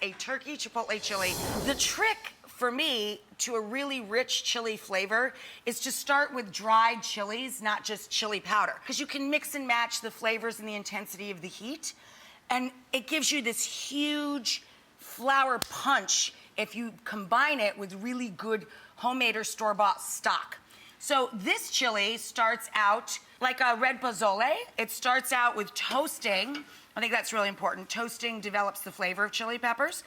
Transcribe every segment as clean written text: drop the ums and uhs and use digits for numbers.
a turkey chipotle chili. The trick for me to a really rich chili flavor is to start with dried chilies, not just chili powder, because you can mix and match the flavors and the intensity of the heat, and it gives you this huge flower punch if you combine it with really good homemade or store-bought stock. So this chili starts out like a red pozole. It starts out with toasting. I think that's really important. Toasting develops the flavor of chili peppers.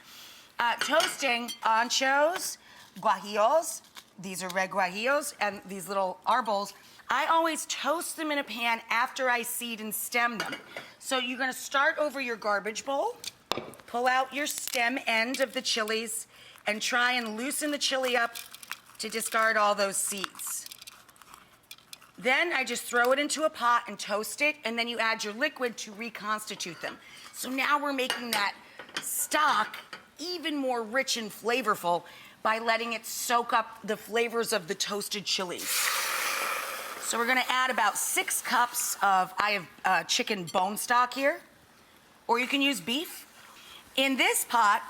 Toasting anchos, guajillos. These are red guajillos, and these little arbol. I always toast them in a pan after I seed and stem them. So you're gonna start over your garbage bowl, pull out your stem end of the chilies, and try and loosen the chili up to discard all those seeds. Then I just throw it into a pot and toast it, and then you add your liquid to reconstitute them. So now we're making that stock even more rich and flavorful by letting it soak up the flavors of the toasted chilies. So we're gonna add about 6 cups of, I have chicken bone stock here, or you can use beef. In this pot,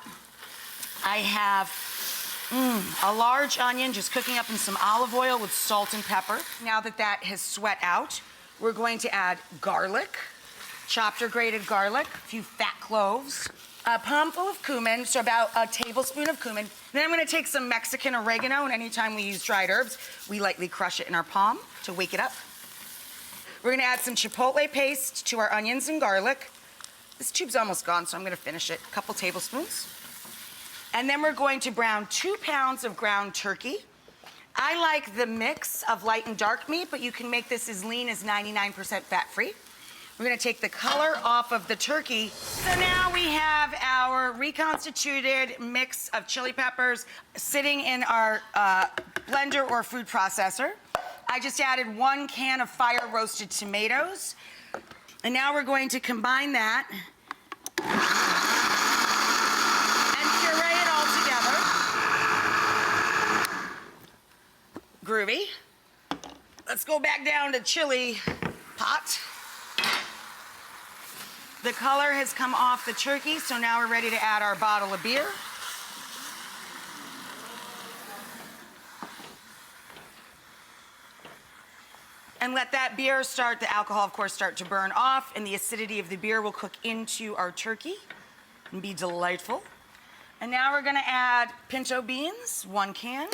I have a large onion just cooking up in some olive oil with salt and pepper. Now that that has sweat out, we're going to add garlic, chopped or grated garlic, a few fat cloves, a palmful of cumin, so about a tablespoon of cumin. Then I'm gonna take some Mexican oregano, and anytime we use dried herbs, we lightly crush it in our palm to wake it up. We're gonna add some chipotle paste to our onions and garlic. This tube's almost gone, so I'm gonna finish it, a couple tablespoons. And then we're going to brown 2 pounds of ground turkey. I like the mix of light and dark meat, but you can make this as lean as 99% fat-free. We're gonna take the color off of the turkey. So now we have our reconstituted mix of chili peppers sitting in our blender or food processor. I just added 1 can of fire-roasted tomatoes. And now we're going to combine that groovy. Let's go back down to chili pot. The color has come off the turkey, so now we're ready to add our bottle of beer. And let that beer start, the alcohol of course, start to burn off, and the acidity of the beer will cook into our turkey and be delightful. And now we're gonna add pinto beans, 1 can.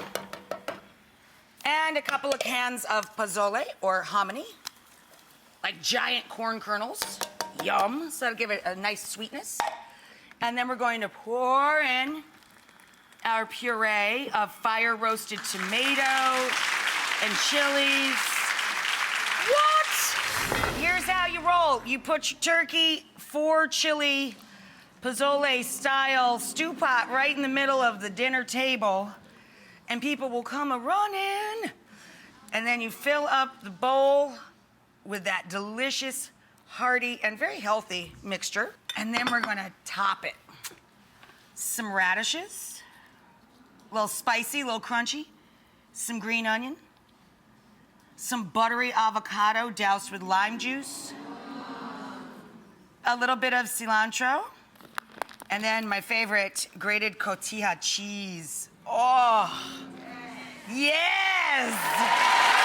And a couple of cans of pozole or hominy, like giant corn kernels. Yum, so that'll give it a nice sweetness. And then we're going to pour in our puree of fire-roasted tomato and chilies. What? Here's how you roll. You put your turkey, 4 chili pozole-style stew pot right in the middle of the dinner table, and people will come a-running. And then you fill up the bowl with that delicious, hearty, and very healthy mixture. And then we're gonna top it. Some radishes, a little spicy, a little crunchy, some green onion, some buttery avocado doused with lime juice, a little bit of cilantro, and then my favorite, grated cotija cheese. Oh, yes!